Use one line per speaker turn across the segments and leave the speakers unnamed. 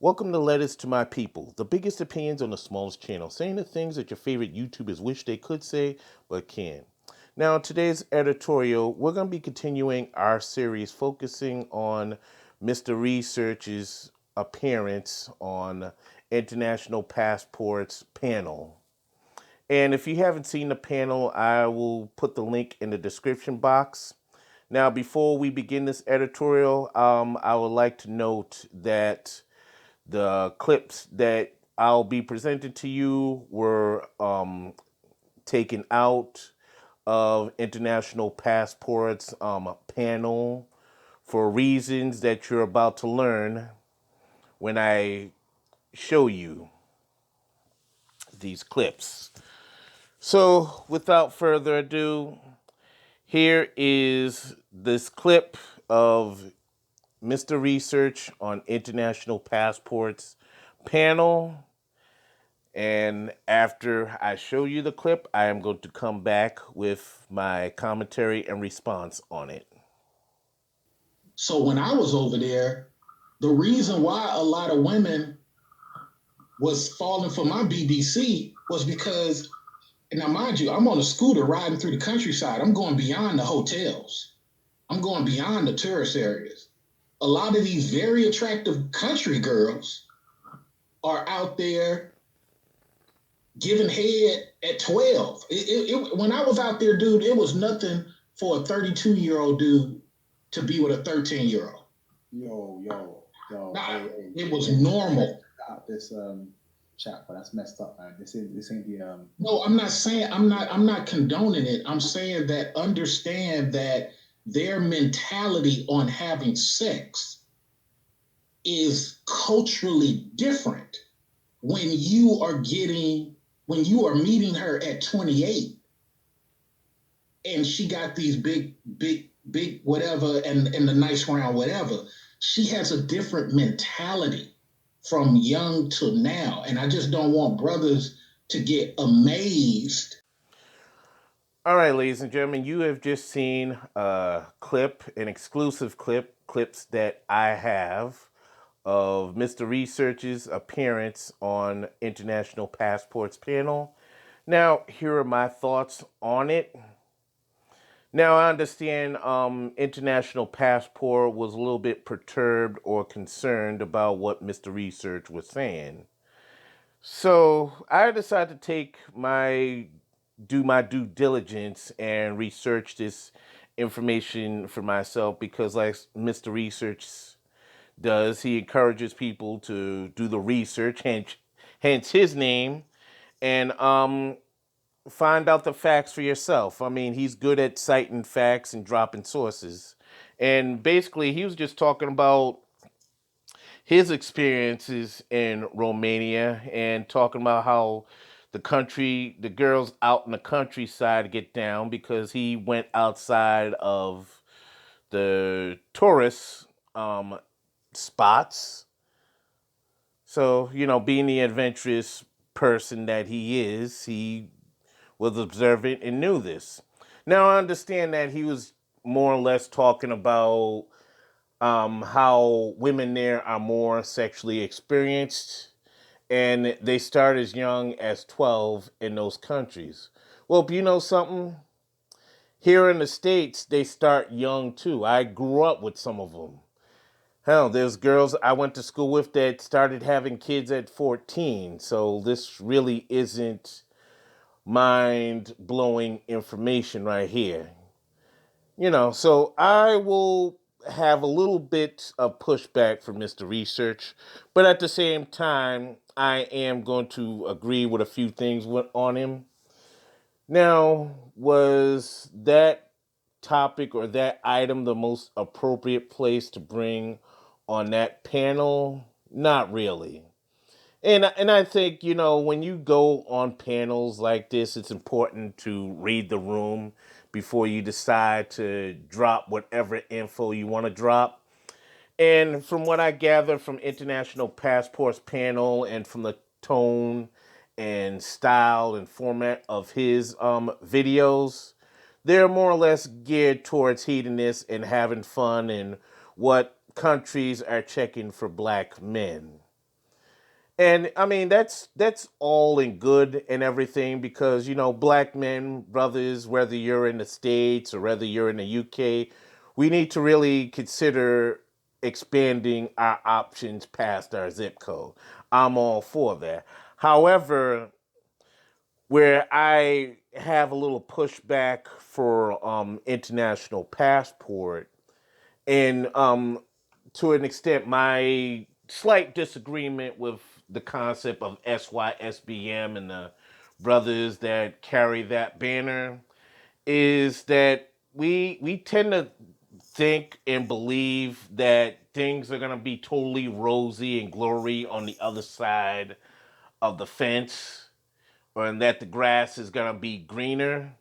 Welcome to Letters to My People, the biggest opinions on the smallest channel, saying the things that your favorite YouTubers wish they could say but can't. Now, in today's editorial, we're going to be continuing our series focusing on Mr. Research's appearance on International Passports panel. And if you haven't seen the panel, I will put the link in the description box. Now, before we begin this editorial, I would like to note that the clips that I'll be presenting to you were taken out of International Passports panel for reasons that you're about to learn when I show you these clips. So, without further ado, here is this clip of Mr. Research on International Passports panel. And after I show you the clip, I am going to come back with my commentary and response on it.
So when I was over there, the reason why a lot of women was falling for my BBC was because, now mind you, I'm on a scooter riding through the countryside. I'm going beyond the hotels. I'm going beyond the tourist areas. A lot of these very attractive country girls are out there giving head at 12. When I was out there, dude, it was nothing for a 32-year-old dude to be with a 13-year-old.
Yo.
Nah,
hey,
it was normal.
This chat, but that's messed up, man. This ain't the
No, I'm not condoning it. I'm saying that understand that their mentality on having sex is culturally different when you are meeting her at 28 and she got these big whatever and the nice round whatever. She has a different mentality from young to now. And I just don't want brothers to get amazed.
All right, ladies and gentlemen, you have just seen a clip, an exclusive clips that I have of Mr. Research's appearance on International Passports panel. Now, here are my thoughts on it. Now, I understand International Passport was a little bit perturbed or concerned about what Mr. Research was saying. So I decided to do my due diligence and research this information for myself because, like Mr. Research does, he encourages people to do the research, hence his name, and find out the facts for yourself. I mean, he's good at citing facts and dropping sources. And basically, he was just talking about his experiences in Romania and talking about how the girls out in the countryside get down because he went outside of the tourist spots. So, being the adventurous person that he was observant and knew this. Now, I understand that he was more or less talking about how women there are more sexually experienced and they start as young as 12 in those countries. Well, you know something? Here in the States, they start young too. I grew up with some of them. Hell, there's girls I went to school with that started having kids at 14. So this really isn't mind-blowing information right here. So I will have a little bit of pushback from Mr. Research, but at the same time, I am going to agree with a few things on him. Now, was that topic or that item the most appropriate place to bring on that panel? Not really. And I think, when you go on panels like this, it's important to read the room before you decide to drop whatever info you want to drop. And from what I gather from International Passports panel and from the tone and style and format of his videos, they're more or less geared towards hedonists and having fun and what countries are checking for black men. And I mean that's all in good and everything because black men, brothers, whether you're in the States or whether you're in the UK, we need to really consider expanding our options past our zip code. I'm all for that. However, where I have a little pushback for international passport and to an extent, my slight disagreement with the concept of SYSBM and the brothers that carry that banner is that we tend to think and believe that things are going to be totally rosy and glory on the other side of the fence, or that the grass is going to be greener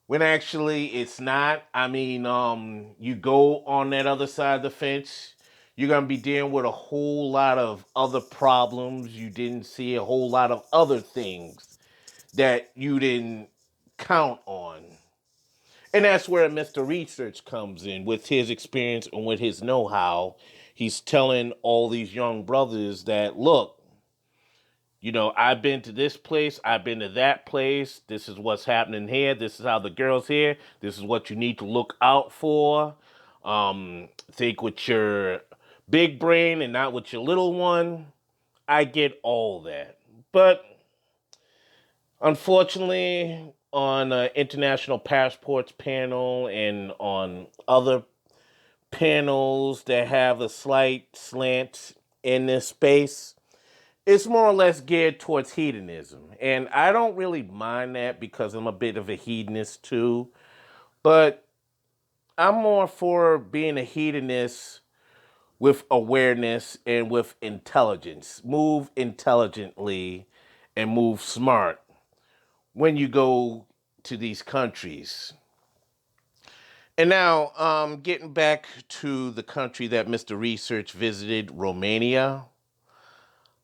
when actually it's not. I mean, you go on that other side of the fence, you're gonna be dealing with a whole lot of other problems. You didn't see a whole lot of other things that you didn't count on. And that's where Mr. Research comes in with his experience and with his know-how. He's telling all these young brothers that, look, I've been to this place, I've been to that place. This is what's happening here. This is how the girls here. This is what you need to look out for. Think with your big brain and not with your little one. I get all that. But unfortunately, on International Passports panel and on other panels that have a slight slant in this space, it's more or less geared towards hedonism. And I don't really mind that because I'm a bit of a hedonist too. But I'm more for being a hedonist with awareness and with intelligence. Move intelligently and move smart when you go to these countries. And now, getting back to the country that Mr. Research visited, Romania.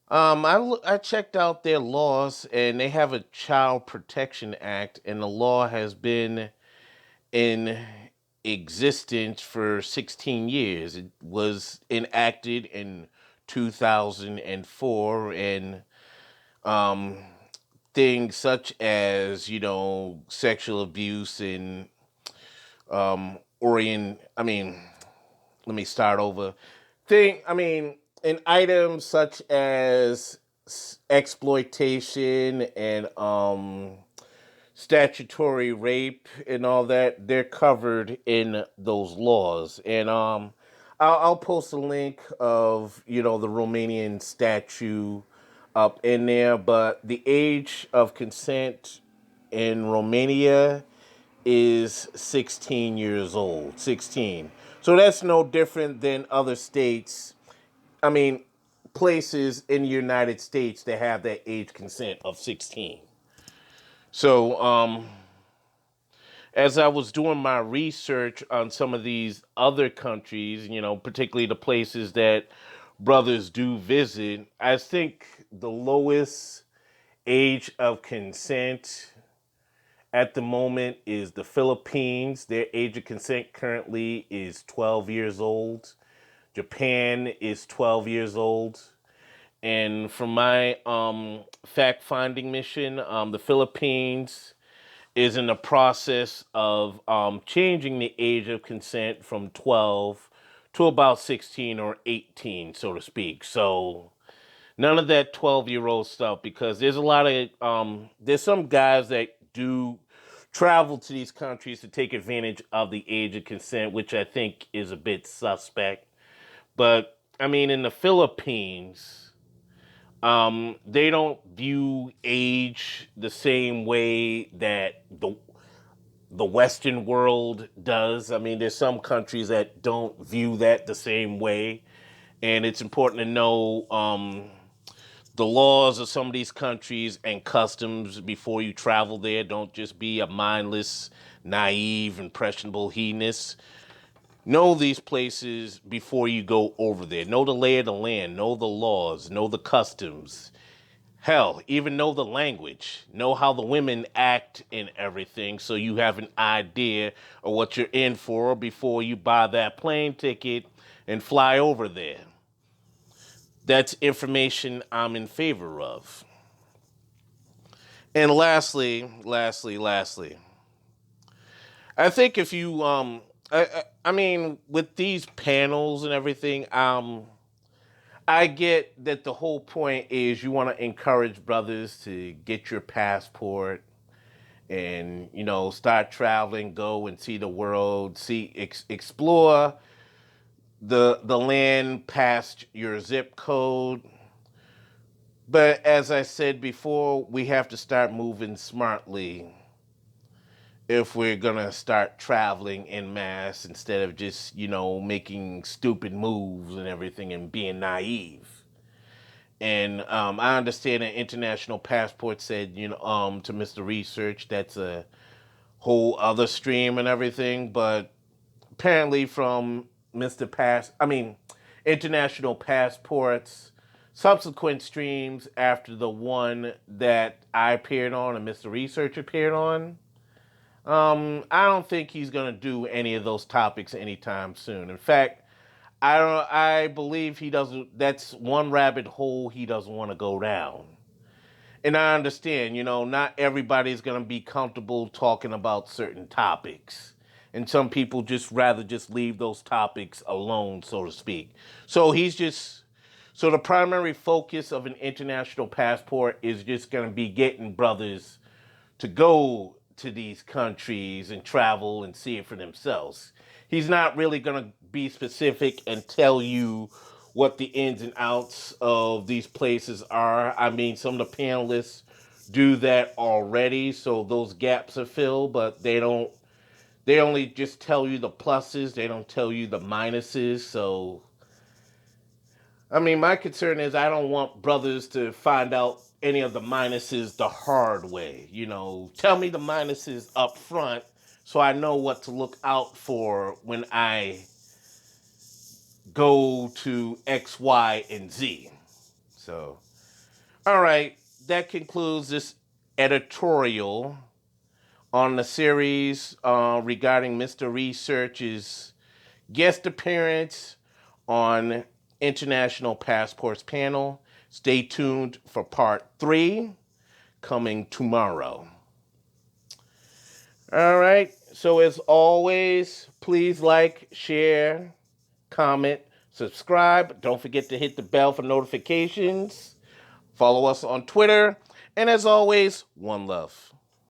I checked out their laws, and they have a Child Protection Act, and the law has been in existence for 16 years. It was enacted in 2004, and um, things such as sexual abuse and I mean, let me start over. In items such as exploitation and statutory rape and all that, they're covered in those laws. And I'll post a link of the Romanian statute up in there. But the age of consent in Romania is 16 years old. 16. So that's no different than other states. I mean, places in the United States that have that age consent of 16. So, as I was doing my research on some of these other countries, particularly the places that brothers do visit, I think the lowest age of consent at the moment is the Philippines. Their age of consent currently is 12 years old. Japan is 12 years old. And from my fact finding mission, the Philippines is in the process of changing the age of consent from 12 to about 16 or 18, so to speak. So none of that 12-year-old stuff, because there's a lot of there's some guys that do travel to these countries to take advantage of the age of consent, which I think is a bit suspect. But I mean, in the Philippines, they don't view age the same way that the Western world does. I mean, there's some countries that don't view that the same way, and it's important to know the laws of some of these countries and customs before you travel there. Don't just be a mindless, naive, impressionable hedonist. Know these places before you go over there. Know the lay of the land. Know the laws. Know the customs. Hell, even know the language. Know how the women act and everything so you have an idea of what you're in for before you buy that plane ticket and fly over there. That's information I'm in favor of. And lastly, I think if you I mean with these panels and everything, I get that the whole point is you want to encourage brothers to get your passport and start traveling, go and see the world, explore the land past your zip code. But as I said before, we have to start moving smartly if we're gonna start traveling en masse instead of just making stupid moves and everything and being naive. And I understand an international passport said to Mr. Research that's a whole other stream and everything, but apparently from Mr. Pass, I mean international passports subsequent streams after the one that I appeared on and Mr. Research appeared on. I don't think he's gonna do any of those topics anytime soon. In fact, I don't. I believe he doesn't. That's one rabbit hole he doesn't want to go down. And I understand. Not everybody's gonna be comfortable talking about certain topics, and some people just rather just leave those topics alone, so to speak. So he's just. So the primary focus of an international passport is just gonna be getting brothers to go to these countries and travel and see it for themselves. He's not really going to be specific and tell you what the ins and outs of these places are. I mean, some of the panelists do that already, so those gaps are filled, but they only just tell you the pluses, they don't tell you the minuses. So I mean, my concern is I don't want brothers to find out any of the minuses the hard way. Tell me the minuses up front so I know what to look out for when I go to X, Y, and Z. So, all right, that concludes this editorial on the series regarding Mr. Research's guest appearance on International Passports panel. Stay tuned for part 3 coming tomorrow. All right. So as always, please like, share, comment, subscribe. Don't forget to hit the bell for notifications. Follow us on Twitter. And as always, one love.